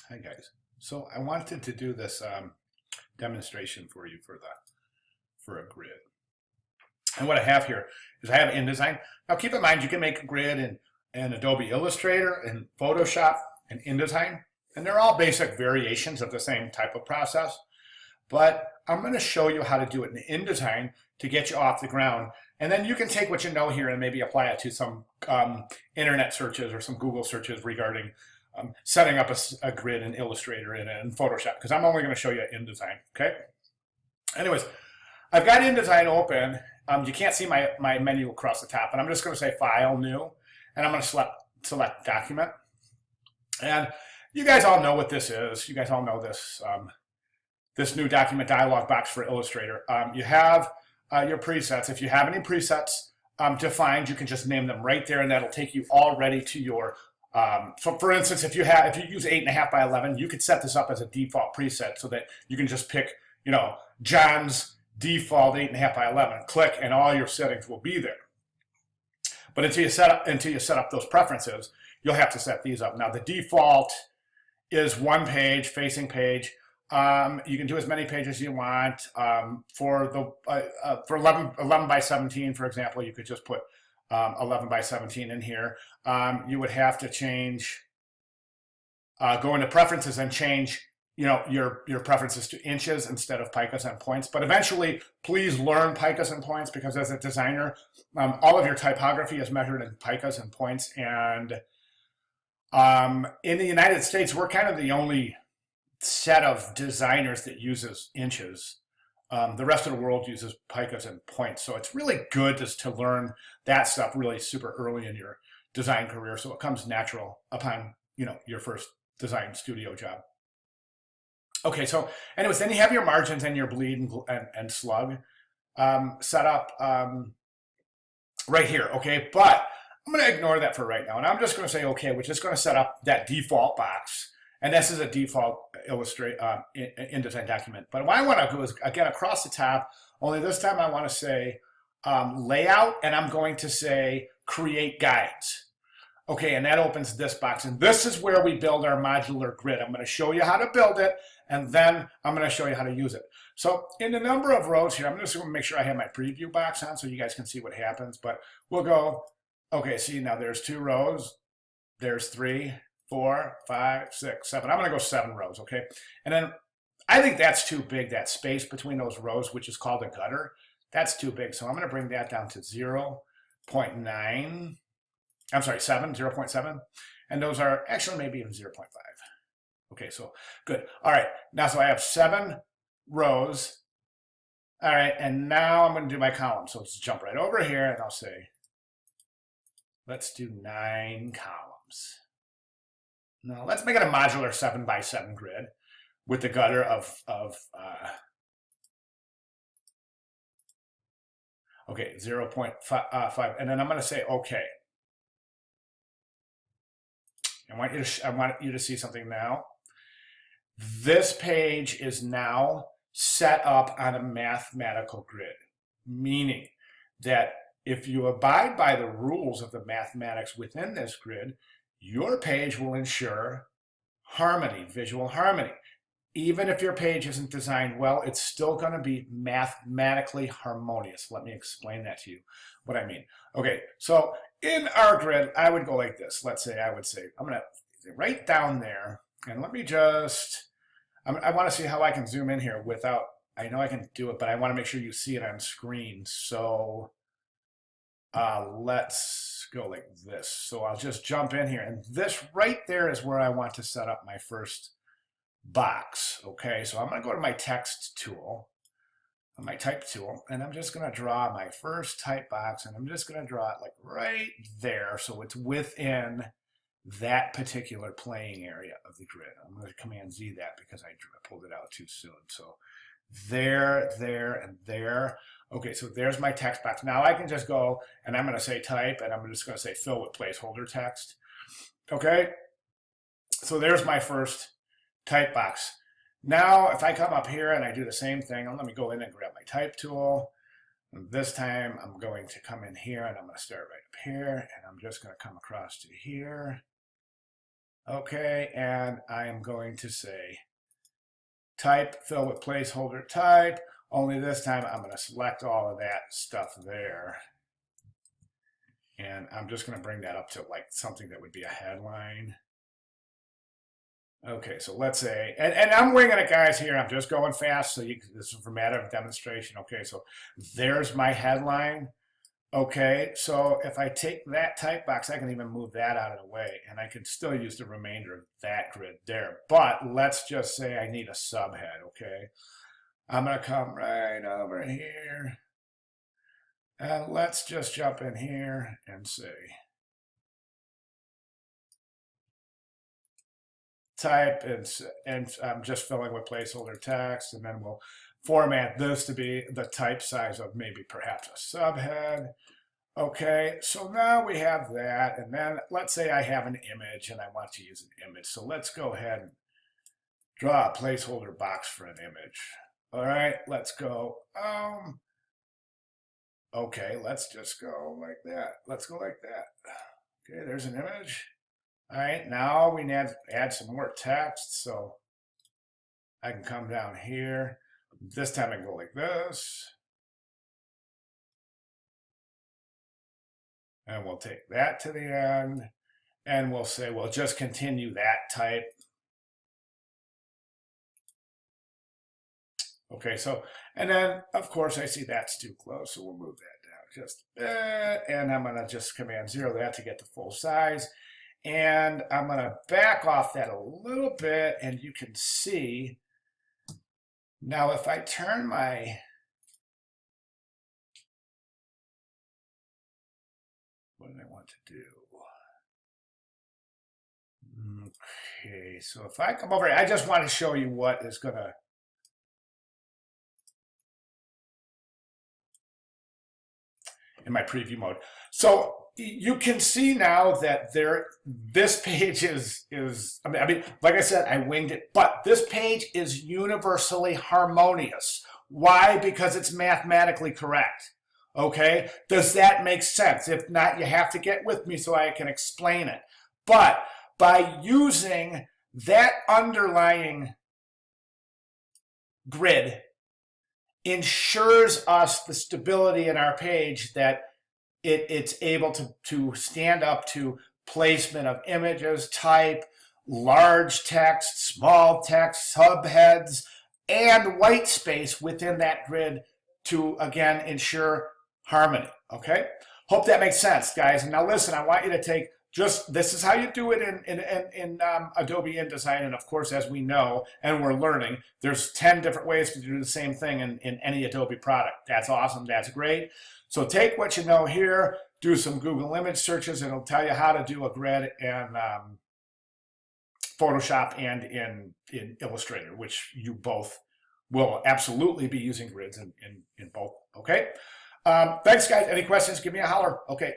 Hi guys. So I wanted to do this demonstration for you for a grid. And what I have here is I have InDesign. Now keep in mind you can make a grid in Adobe Illustrator and Photoshop and InDesign, and they're all basic variations of the same type of process. But I'm going to show you how to do it in InDesign to get you off the ground. And then you can take what you know here and maybe apply it to some internet searches or some Google searches regarding setting up a grid in Illustrator and in Photoshop, because I'm only going to show you InDesign, okay? Anyways, I've got InDesign open. You can't see my menu across the top, and I'm just going to say File, New, and I'm going to select Document. And you guys all know what this is. You guys all know this, this new document dialog box for Illustrator. You have your presets. If you have any presets defined, you can just name them right there, and that'll take you already to your so for instance, if you use 8.5 by 11, you could set this up as a default preset so that you can just pick, you know, John's default 8.5 by 11, click, and all your settings will be there. But until you set up those preferences, you'll have to set these up. Now the default is one page, facing page. You can do as many pages as you want. For 11 by 17, for example, you could just put 11 by 17 in here. You would have to change, go into preferences and change, you know, your preferences to inches instead of picas and points. But eventually, please learn picas and points, because as a designer, all of your typography is measured in picas and points. And in the United States, we're kind of the only set of designers that uses inches. The rest of the world uses picas and points. So it's really good just to learn that stuff really super early in your design career, so it comes natural upon, you know, your first design studio job. Okay, so anyways, then you have your margins and your bleed and slug set up right here, okay? But I'm going to ignore that for right now, and I'm just going to say, okay, we're just going to set up that default box. And this is a default InDesign document. But what I want to do is, again, across the top, only this time I want to say layout, and I'm going to say create guides. Okay, and that opens this box. And this is where we build our modular grid. I'm going to show you how to build it, and then I'm going to show you how to use it. So in the number of rows here, I'm just going to make sure I have my preview box on so you guys can see what happens. But we'll go, okay, see, now there's 2 rows. There's 3. 4, 5, 6, 7. I'm going to go 7 rows, okay? And then I think that's too big, that space between those rows, which is called a gutter. That's too big. So I'm going to bring that down to 0.9. I'm sorry, 0.7. And those are actually maybe even 0.5. Okay, so good. All right, now so I have 7 rows. All right, and now I'm going to do my column. So let's jump right over here, and I'll say, let's do 9 columns. Now let's make it a modular 7 by 7 grid with the gutter of okay, 0.5, and then I'm going to say okay. I want you to see something now. This page is now set up on a mathematical grid, meaning that if you abide by the rules of the mathematics within this grid, your page will ensure harmony, visual harmony. Even if your page isn't designed well, it's still going to be mathematically harmonious. Let me explain that to you, what I mean. Okay, so in our grid, I would go like this. Let's say I would say, I'm going to right down there, and let me just, I want to see how I can zoom in here without, I know I can do it, but I want to make sure you see it on screen. So let's go like this. So I'll just jump in here, and this right there is where I want to set up my first box. Okay, so I'm going to go to my text tool, my type tool, and I'm just going to draw my first type box, and I'm just going to draw it like right there, so it's within that particular playing area of the grid. I'm going to Command Z that because I pulled it out too soon. So there, and there. Okay, so there's my text box. Now I can just go and I'm going to say type, and I'm just going to say fill with placeholder text. Okay, so there's my first type box. Now if I come up here and I do the same thing, let me go in and grab my type tool. And this time I'm going to come in here, and I'm going to start right up here, and I'm just going to come across to here. Okay, and I am going to say type, fill with placeholder type, only this time I'm going to select all of that stuff there. And I'm just going to bring that up to like something that would be a headline. Okay, so let's say, and I'm winging it, guys, here. I'm just going fast, so this is for matter of demonstration. Okay, so there's my headline. Okay, so if I take that type box, I can even move that out of the way, and I can still use the remainder of that grid there. But let's just say I need a subhead, okay? I'm going to come right over here, and let's just jump in here and say type, and I'm just filling with placeholder text, and then we'll format this to be the type size of maybe perhaps a subhead. Okay, so now we have that, and then let's say I have an image and I want to use an image. So let's go ahead and draw a placeholder box for an image. All right, let's go. Okay, let's just go like that. Let's go like that. Okay, there's an image. All right, now we need to add some more text. So I can come down here. This time I can go like this. And we'll take that to the end. And we'll say, we'll just continue that type. Okay, so, and then of course I see that's too close, so we'll move that down just a bit. And I'm gonna just Command 0 that to get the full size. And I'm gonna back off that a little bit, and you can see, now if I turn my, what do I want to do? Okay, so if I come over here, I just want to show you what is gonna, in my preview mode. So you can see now that this page is I mean, like I said, I winged it, but this page is universally harmonious. Why? Because it's mathematically correct. Okay, does that make sense? If not, you have to get with me so I can explain it. But by using that underlying grid ensures us the stability in our page, that it's able to stand up to placement of images, type, large text, small text, subheads, and white space within that grid to, again, ensure harmony. Okay? Hope that makes sense, guys. And now listen, I want you to take this is how you do it in Adobe InDesign. And of course, as we know, and we're learning, there's 10 different ways to do the same thing in any Adobe product. That's awesome. That's great. So take what you know here, do some Google image searches, and it'll tell you how to do a grid in Photoshop and in Illustrator, which you both will absolutely be using grids in both. Okay. Thanks, guys. Any questions? Give me a holler. Okay.